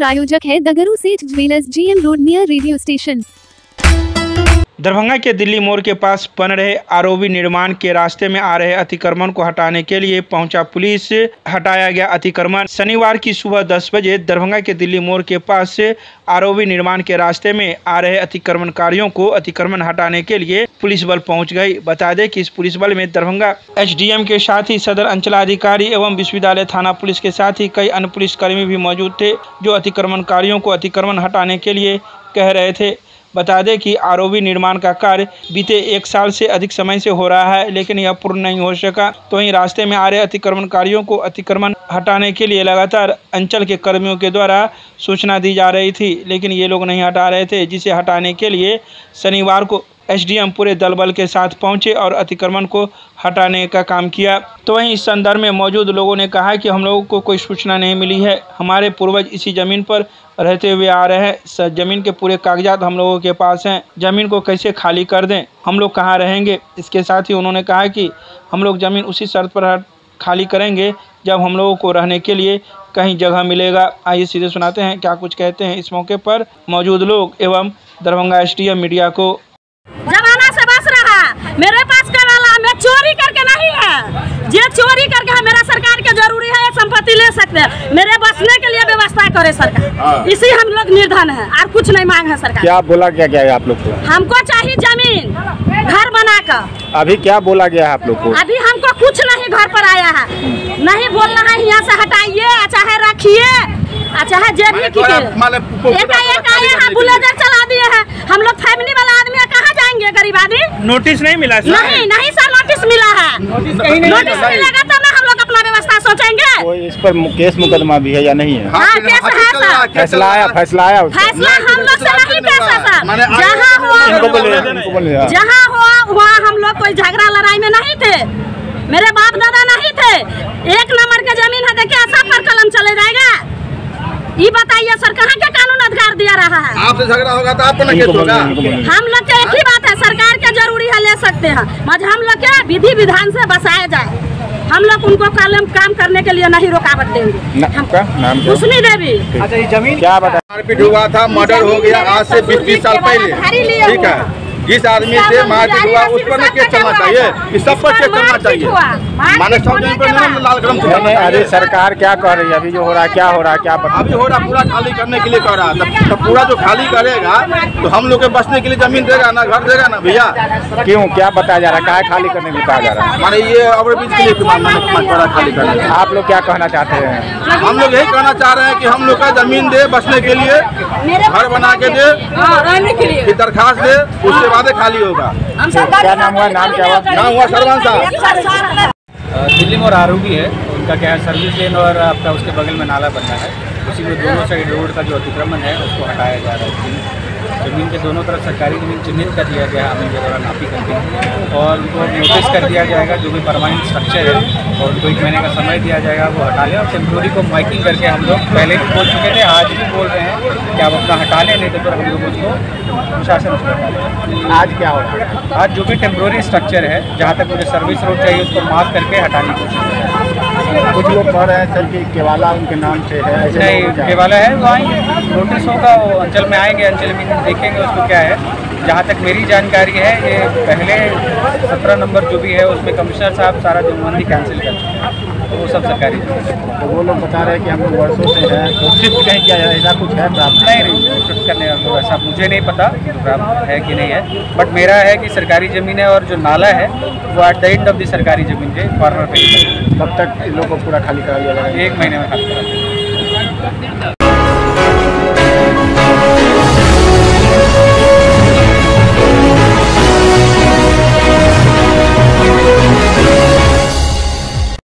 प्रायोजक है दगरू सेठ jewellers, GM road near radio station. Darbhanga के दिल्ली मोड़ के पास बन रहे आरओबी निर्माण के रास्ते में आ रहे अतिक्रमण को हटाने के लिए पहुंचा पुलिस। हटाया गया अतिक्रमण। शनिवार की सुबह 10 बजे दरभंगा के दिल्ली मोड़ के पास आरओबी निर्माण के रास्ते में आ रहे अतिक्रमणकारियों को अतिक्रमण हटाने के लिए पुलिस बल पहुंच गई। बता दें कि इस पुलिस बल में दरभंगा SDM के साथ ही सदर अंचलाधिकारी एवं विश्वविद्यालय थाना पुलिस के साथ ही कई अन्य पुलिसकर्मी भी मौजूद थे, जो अतिक्रमणकारियों को अतिक्रमण हटाने के लिए कह रहे थे। बता दें कि आरओबी निर्माण का कार्य बीते 1 साल से अधिक समय से हो रहा है, लेकिन यह पूर्ण नहीं हो सका। तो वहीं रास्ते में आ रहे अतिक्रमणकारियों को अतिक्रमण हटाने के लिए लगातार अंचल के कर्मियों के द्वारा सूचना दी जा रही थी, लेकिन ये लोग नहीं हटा रहे थे, जिसे हटाने के लिए शनिवार को SDM पूरे दल बल के साथ पहुंचे और अतिक्रमण को हटाने का काम किया। तो वहीं इस संदर्भ में मौजूद लोगों ने कहा कि हम लोगों को कोई सूचना नहीं मिली है। हमारे पूर्वज इसी ज़मीन पर रहते हुए आ रहे हैं। ज़मीन के पूरे कागजात हम लोगों के पास हैं। ज़मीन को कैसे खाली कर दें, हम लोग कहाँ रहेंगे। इसके साथ ही उन्होंने कहा कि हम लोग ज़मीन उसी शर्त पर खाली करेंगे जब हम लोगों को रहने के लिए कहीं जगह मिलेगा। आइए सीधे सुनाते हैं क्या कुछ कहते हैं इस मौके पर मौजूद लोग एवं दरभंगा SDM मीडिया को। जमाना से बस रहा, मेरे पास का वाला मैं चोरी करके नहीं है, जे चोरी करके है मेरा सरकार के जरूरी है, संपत्ति ले सकते हैं, मेरे बसने के लिए व्यवस्था करे सरकार। इसी हम लोग निर्धन है और कुछ नहीं मांग है सरकार। क्या बोला क्या गया है आप लोग को? हमको चाहिए जमीन घर बनाकर। अभी क्या बोला गया है आप लोग को? अभी हमको कुछ नहीं घर पर आया है, नहीं बोलना है यहाँ से हटाइए, चाहे रखिए, चाहे जेब में एकाएक आए हैं, बुलडोजर चला दिए हैं। हम लोग फैमिली वाला आदमी है, कहाँ जाएंगे गरीब आदमी? नोटिस नहीं मिला सर? नहीं सर, नोटिस मिला है। नोटिस मिलेगा तब ना हम लोग अपना व्यवस्था सोचेंगे। कोई इस पर केस मुकदमा भी है या नहीं है? हाँ, केस है सर। फैसला आया फैसला हम लोग से नहीं पैसा सर। जहाँ हुआ वहाँ हम लोग कोई झगड़ा लड़ाई में नहीं थे, मेरे बाप दादा नहीं थे। 1 नंबर के जमीन है, देखिए सब पर कलम चले जाएगा। ये बताइए सर, कहाँ के कानून अधिकार दिया रहा है? आपसे झगड़ा होगा तो आपको केस होगा। हम लोग के एक ही बात है, सरकार के जरूरी है, ले सकते हैं, मगर हम लोग के विधि विधान से बसाया जाए। हम लोग उनको काम करने के लिए नहीं रुकावट देंगे। कुशनी देवी। अच्छा, ये जमीन क्या बता? मारपीट हुआ था, मर्डर हो गया आज से 20 साल पहले, ठीक है। जिस आदमी से मारपीट हुआ उस पर न केस चलना चाहिए, इस सब पर केस चलना चाहिए। माने लाल कलम से। अरे सरकार क्या कर रही है? अभी जो हो रहा है क्या हो रहा है, क्या पता? अभी हो रहा पूरा खाली करने के लिए कह रहा है। तो पूरा जो खाली करेगा तो हम लोग के बसने के लिए जमीन देगा ना, घर देगा ना भैया। क्यों क्या बताया जा रहा है? क्या खाली करने में कहा जा रहा है? माने ये ओवरब्रिज के लिए खाली करना। आप लोग क्या कहना चाहते हैं? हम लोग यही कहना चाह रहे हैं कि हम लोग का जमीन दे बसने के लिए, घर बना के दे, दरखास्त दे, उसके बाद खाली होगा। क्या नाम हुआ? नाम क्या हुआ? नाम हुआ सरवन साहब। दिल्ली मोड़ आरओबी है, उनका क्या है सर्विस लेन और आपका उसके बगल में नाला बनना है, उसी में दोनों साइड रोड का जो अतिक्रमण है उसको हटाया जा रहा है। जमीन के दोनों तरफ सरकारी जमीन चिन्हित कर दिया गया है, के दौरान नापी करके, और उनको नोटिस कर दिया जाएगा जो भी परमानेंट स्ट्रक्चर है, और उनको 1 महीने का समय दिया जाएगा वो हटा लें। और टेम्प्रोरी को माइकिंग करके हम लोग पहले भी बोल चुके थे, आज भी बोल रहे हैं कि आप अपना हटा लें, नहीं तो फिर हम लोग उसको प्रशासन उसको। आज क्या हो रहा है? आज जो भी टेम्प्रोरी स्ट्रक्चर है, जहाँ तक मुझे सर्विस रोड चाहिए उसको मार्क करके हटाने की कोशिश करें। कुछ लोग कह रहे हैं सर कि केवाला उनके नाम से है। नहीं, केवाला है, वो आएंगे, नोटिस होगा, वो अंचल में आएंगे, अंचल में देखेंगे उसको क्या है। जहाँ तक मेरी जानकारी है, ये पहले 17 नंबर जो भी है उसमें कमिश्नर साहब सारा जमाबंदी कैंसिल कर चुके हैं, तो वो सब सरकारी। तो वो लोग बता रहे हैं कि हम लोग वर्षों से हैं, तो शिफ्ट कहीं किया जाए, ऐसा कुछ है प्राप्त? नहीं, शिफ्ट करने का तो ऐसा मुझे नहीं पता प्राप्त है कि नहीं है, बट मेरा है कि सरकारी ज़मीन है और जो नाला है वो at the end of the सरकारी ज़मीन के कॉर्नर पे। तब तक इन लोगों को पूरा खाली करा दिया जाएगा? 1 महीने में खाली करा।